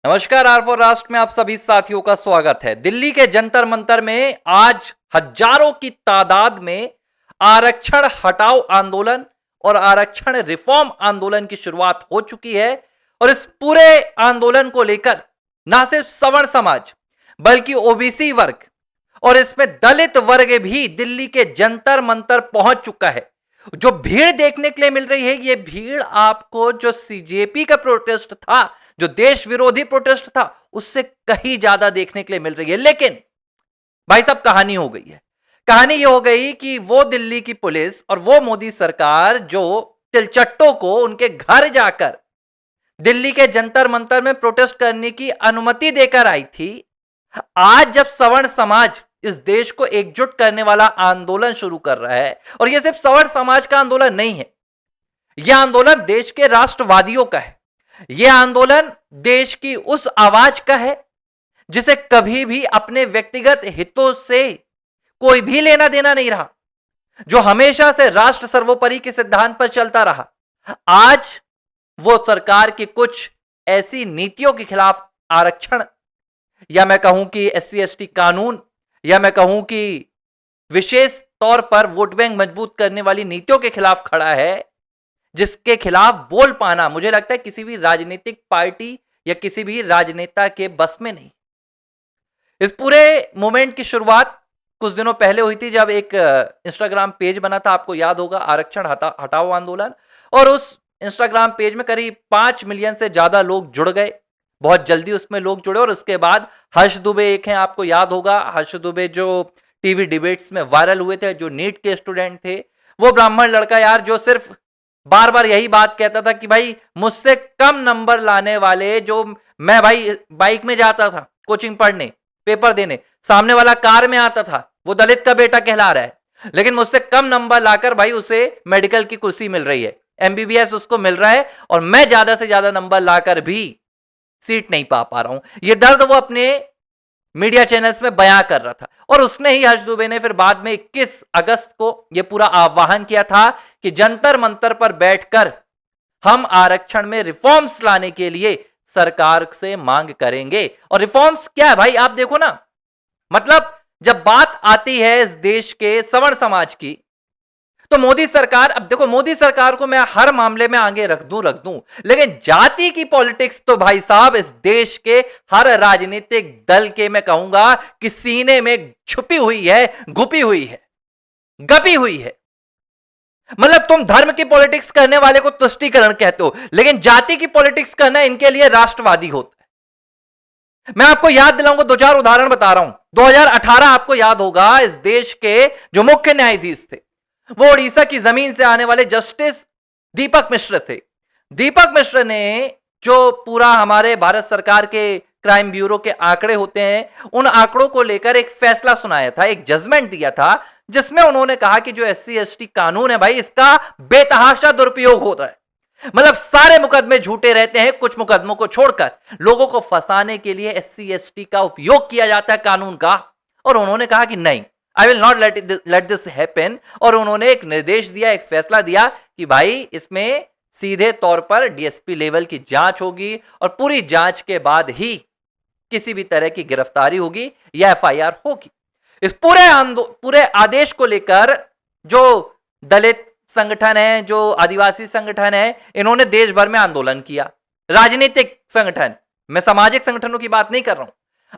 नमस्कार, are for राष्ट्र में आप सभी साथियों का स्वागत है। दिल्ली के जंतर मंतर में आज हजारों की तादाद में आरक्षण हटाओ आंदोलन और आरक्षण रिफॉर्म आंदोलन की शुरुआत हो चुकी है। और इस पूरे आंदोलन को लेकर ना सिर्फ सवर्ण समाज बल्कि ओबीसी वर्ग और इसमें दलित वर्ग भी दिल्ली के जंतर मंतर पहुंच चुका है। जो भीड़ देखने के लिए मिल रही है, ये भीड़ आपको जो सीजेपी का प्रोटेस्ट था, जो देश विरोधी प्रोटेस्ट था, उससे कहीं ज्यादा देखने के लिए मिल रही है। लेकिन भाई साहब, कहानी हो गई है। कहानी ये हो गई कि वो दिल्ली की पुलिस और वो मोदी सरकार जो तिलचट्टों को उनके घर जाकर दिल्ली के जंतर मंतर में प्रोटेस्ट करने की अनुमति देकर आई थी, आज जब सवर्ण समाज इस देश को एकजुट करने वाला आंदोलन शुरू कर रहा है, और यह सिर्फ सवर्ण समाज का आंदोलन नहीं है, यह आंदोलन देश के राष्ट्रवादियों का है। यह आंदोलन देश की उस आवाज का है जिसे कभी भी अपने व्यक्तिगत हितों से कोई भी लेना देना नहीं रहा, जो हमेशा से राष्ट्र सर्वोपरि के सिद्धांत पर चलता रहा। आज वो सरकार की कुछ ऐसी नीतियों के खिलाफ आरक्षण, या मैं कहूं कि एससी एसटी कानून, या मैं कहूं कि विशेष तौर पर वोट बैंक मजबूत करने वाली नीतियों के खिलाफ खड़ा है, जिसके खिलाफ बोल पाना मुझे लगता है किसी भी राजनीतिक पार्टी या किसी भी राजनेता के बस में नहीं। इस पूरे मूवमेंट की शुरुआत कुछ दिनों पहले हुई थी, जब एक इंस्टाग्राम पेज बना था, आपको याद होगा, आरक्षण हटाओ आंदोलन। और उस इंस्टाग्राम पेज में करीब 5 मिलियन से ज्यादा लोग जुड़ गए। बहुत जल्दी उसमें लोग जुड़े और उसके बाद हर्ष दुबे एक हैं, आपको याद होगा, हर्ष दुबे जो टीवी डिबेट्स में वायरल हुए थे, जो नीट के स्टूडेंट थे, वो ब्राह्मण लड़का यार, जो सिर्फ बार बार यही बात कहता था कि भाई मुझसे कम नंबर लाने वाले, जो मैं भाई बाइक में जाता था कोचिंग पढ़ने, पेपर देने, सामने वाला कार में आता था, वो दलित का बेटा कहला रहा है, लेकिन मुझसे कम नंबर लाकर भाई उसे मेडिकल की कुर्सी मिल रही है, एमबीबीएस उसको मिल रहा है, और मैं ज्यादा से ज्यादा नंबर लाकर भी सीट नहीं पा रहा हूं। यह दर्द वो अपने मीडिया चैनल्स में बयां कर रहा था। और उसने ही, हर्ष दुबे ने, फिर बाद में 21 अगस्त को यह पूरा आह्वान किया था कि जंतर मंतर पर बैठकर हम आरक्षण में रिफॉर्म्स लाने के लिए सरकार से मांग करेंगे। और रिफॉर्म्स क्या है भाई, आप देखो ना, मतलब जब बात आती है इस देश के सवर्ण समाज की, तो मोदी सरकार, अब देखो, मोदी सरकार को मैं हर मामले में आगे रख दूं, लेकिन जाति की पॉलिटिक्स तो भाई साहब इस देश के हर राजनीतिक दल के, मैं कहूंगा कि सीने में छुपी हुई है, घुपी हुई है, गपी हुई है। मतलब तुम धर्म की पॉलिटिक्स करने वाले को तुष्टीकरण कहते हो, लेकिन जाति की पॉलिटिक्स करना इनके लिए राष्ट्रवादी होता है। मैं आपको याद दिलाऊंगा, 2-4 उदाहरण बता रहा हूं। 2018 आपको याद होगा, इस देश के जो मुख्य न्यायाधीश थे, वो उड़ीसा की जमीन से आने वाले जस्टिस दीपक मिश्र थे। दीपक मिश्र ने जो पूरा हमारे भारत सरकार के क्राइम ब्यूरो के आंकड़े होते हैं, उन आंकड़ों को लेकर एक फैसला सुनाया था, एक जजमेंट दिया था, जिसमें उन्होंने कहा कि जो एससी एसटी कानून है भाई, इसका बेतहाशा दुरुपयोग होता है। मतलब सारे मुकदमे झूठे रहते हैं, कुछ मुकदमों को छोड़कर लोगों को फंसाने के लिए एससी एसटी का उपयोग किया जाता है कानून का। और उन्होंने कहा कि नहीं, I will not let this happen. और उन्होंने एक निर्देश दिया, एक फैसला दिया कि भाई इसमें सीधे तौर पर डीएसपी लेवल की जांच होगी, और पूरी जांच के बाद ही किसी भी तरह की गिरफ्तारी होगी या एफआईआर होगी। इस पूरे आदेश को लेकर जो दलित संगठन है, जो आदिवासी संगठन है, इन्होंने देश भर में आंदोलन किया। राजनीतिक संगठन, मैं सामाजिक संगठनों की बात नहीं कर रहा हूं,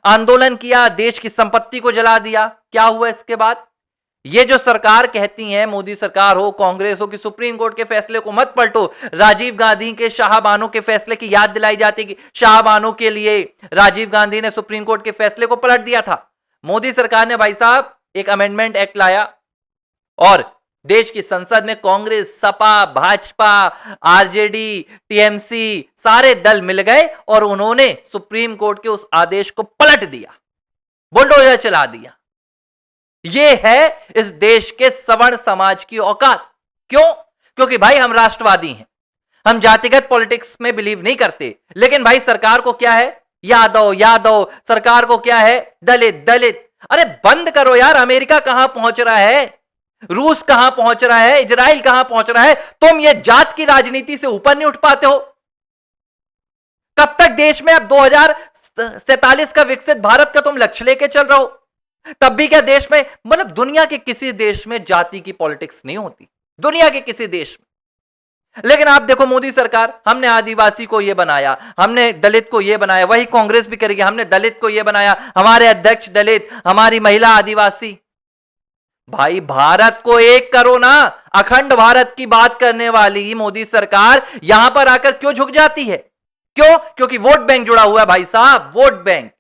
आंदोलन किया, देश की संपत्ति को जला दिया। क्या हुआ इसके बाद? ये जो सरकार कहती है, मोदी सरकार हो, कांग्रेस हो, कि सुप्रीम कोर्ट के फैसले को मत पलटो, राजीव गांधी के शाहबानो के फैसले की याद दिलाई जाती कि शाहबानो के लिए राजीव गांधी ने सुप्रीम कोर्ट के फैसले को पलट दिया था। मोदी सरकार ने भाई साहब एक अमेंडमेंट एक्ट लाया, और देश की संसद में कांग्रेस, सपा, भाजपा, आरजेडी, टीएमसी सारे दल मिल गए और उन्होंने सुप्रीम कोर्ट के उस आदेश को पलट दिया, बुलडोजर चला दिया। यह है इस देश के सवर्ण समाज की औकात। क्यों? क्योंकि भाई हम राष्ट्रवादी हैं, हम जातिगत पॉलिटिक्स में बिलीव नहीं करते। लेकिन भाई सरकार को क्या है? यादव यादव। सरकार को क्या है? दलित दलित। अरे बंद करो यार। अमेरिका कहां पहुंच रहा है, रूस कहां पहुंच रहा है, इजराइल कहां पहुंच रहा है, तुम ये जात की राजनीति से ऊपर नहीं उठ पाते हो। कब तक देश में अब 2047 का विकसित भारत का तुम लक्ष्य लेके चल रहे हो? तब भी क्या देश में, मतलब दुनिया के किसी देश में जाति की पॉलिटिक्स नहीं होती, दुनिया के किसी देश में। लेकिन आप देखो मोदी सरकार, हमने आदिवासी को यह बनाया, हमने दलित को यह बनाया, वही कांग्रेस भी करेगी, हमने दलित को यह बनाया, हमारे अध्यक्ष दलित, हमारी महिला आदिवासी। भाई भारत को एक करो ना। अखंड भारत की बात करने वाली मोदी सरकार यहां पर आकर क्यों झुक जाती है? क्यों? क्योंकि वोट बैंक जुड़ा हुआ है भाई साहब, वोट बैंक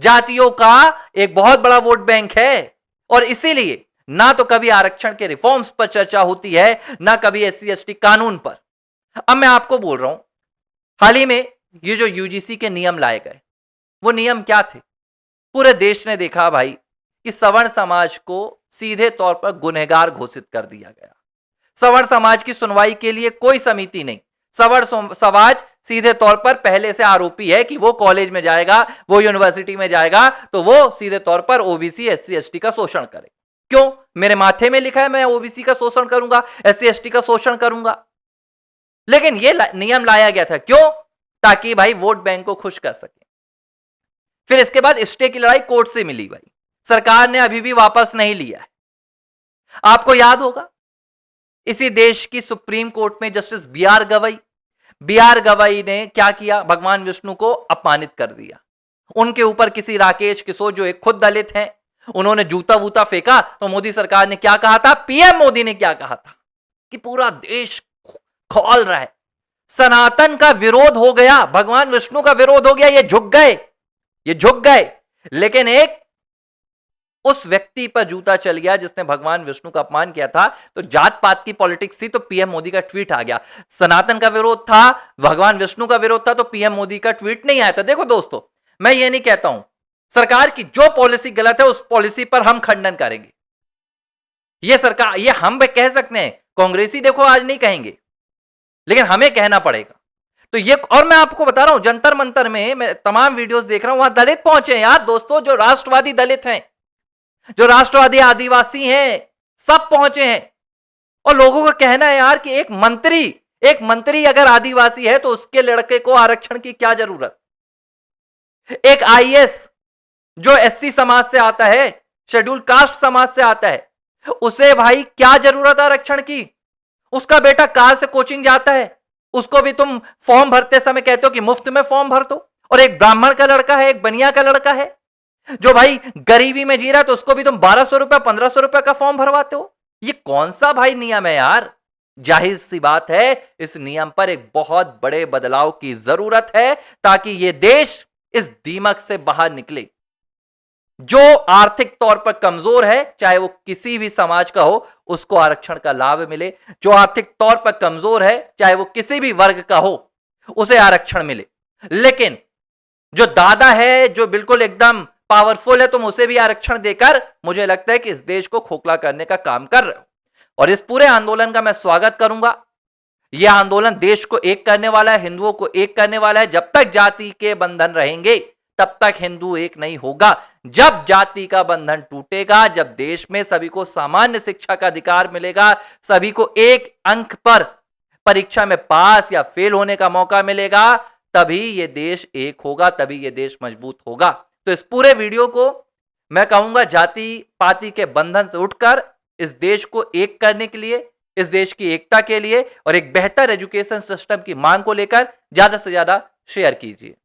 जातियों का एक बहुत बड़ा वोट बैंक है। और इसीलिए ना तो कभी आरक्षण के रिफॉर्म्स पर चर्चा होती है, ना कभी एससी एसटी कानून पर। अब मैं आपको बोल रहा हूं, हाल ही में ये जो यूजीसी के नियम लाए गए, वो नियम क्या थे? पूरे देश ने देखा भाई कि सवर्ण समाज को सीधे तौर पर गुनहगार घोषित कर दिया गया। सवर्ण समाज की सुनवाई के लिए कोई समिति नहीं। सवर्ण समाज सीधे तौर पर पहले से आरोपी है कि वो कॉलेज में जाएगा, वो यूनिवर्सिटी में जाएगा तो वो सीधे तौर पर ओबीसी एससी एसटी का शोषण करे। क्यों? मेरे माथे में लिखा है मैं ओबीसी का शोषण करूंगा, एससी एसटी का शोषण करूंगा। लेकिन ये नियम लाया गया था क्यों? ताकि भाई वोट बैंक को खुश कर सके। फिर इसके बाद स्टे की लड़ाई कोर्ट से मिली भाई, सरकार ने अभी भी वापस नहीं लिया है। आपको याद होगा इसी देश की सुप्रीम कोर्ट में जस्टिस बी आर गवई ने क्या किया? भगवान विष्णु को अपमानित कर दिया। उनके ऊपर किसी राकेश किशोर जो एक खुद दलित हैं, उन्होंने जूता वूता फेंका तो मोदी सरकार ने क्या कहा था? पीएम मोदी ने क्या कहा था कि पूरा देश खौल रहा है, सनातन का विरोध हो गया, भगवान विष्णु का विरोध हो गया, ये झुक गए। लेकिन एक उस व्यक्ति पर जूता चल गया जिसने भगवान विष्णु का अपमान किया था, तो जात पात की पॉलिटिक्स थी तो पीएम मोदी का ट्वीट आ गया। सनातन का विरोध था, भगवान विष्णु का विरोध था तो पीएम मोदी का ट्वीट नहीं आया था। देखो दोस्तों, मैं ये नहीं कहता हूं सरकार की जो पॉलिसी गलत है उस पॉलिसी पर हम खंडन करेंगे। ये सरकार, ये हम कह सकते हैं, कांग्रेसी देखो आज नहीं कहेंगे, लेकिन हमें कहना पड़ेगा। तो ये, और मैं आपको बता रहा हूं जंतर मंतर में मैं तमाम वीडियोस देख रहा हूं, वहां दलित पहुंचे हैं यार दोस्तों, जो राष्ट्रवादी दलित हैं, जो राष्ट्रवादी आदिवासी हैं, सब पहुंचे हैं। और लोगों का कहना है यार कि एक मंत्री अगर आदिवासी है तो उसके लड़के को आरक्षण की क्या जरूरत? एक आईएएस जो एससी समाज से आता है, शेड्यूल कास्ट समाज से आता है, उसे भाई क्या जरूरत आरक्षण की? उसका बेटा कार से कोचिंग जाता है, उसको भी तुम फॉर्म भरते समय कहते हो कि मुफ्त में फॉर्म भर दो। और एक ब्राह्मण का लड़का है, एक बनिया का लड़का है जो भाई गरीबी में जी रहा है, तो उसको भी तुम 1200 रुपया 1500 रुपया का फॉर्म भरवाते हो। ये कौन सा भाई नियम है यार? जाहिर सी बात है इस नियम पर एक बहुत बड़े बदलाव की जरूरत है ताकि यह देश इस दीमक से बाहर निकले। जो आर्थिक तौर पर कमजोर है, चाहे वो किसी भी समाज का हो, उसको आरक्षण का लाभ मिले। जो आर्थिक तौर पर कमजोर है, चाहे वो किसी भी वर्ग का हो, उसे आरक्षण मिले। लेकिन जो दादा है, जो बिल्कुल एकदम पावरफुल है, तुम उसे भी आरक्षण देकर मुझे लगता है कि इस देश को खोखला करने का काम कर रहे हो। और इस पूरे आंदोलन का मैं स्वागत करूंगा। यह आंदोलन देश को एक करने वाला है, हिंदुओं को एक करने वाला है। जब तक जाति के बंधन रहेंगे तब तक हिंदू एक नहीं होगा। जब जाति का बंधन टूटेगा, जब देश में सभी को सामान्य शिक्षा का अधिकार मिलेगा, सभी को एक अंक पर परीक्षा में पास या फेल होने का मौका मिलेगा, तभी यह देश एक होगा, तभी यह देश मजबूत होगा। तो इस पूरे वीडियो को मैं कहूंगा जाति पाति के बंधन से उठकर इस देश को एक करने के लिए, इस देश की एकता के लिए और एक बेहतर एजुकेशन सिस्टम की मांग को लेकर ज्यादा से ज्यादा शेयर कीजिए।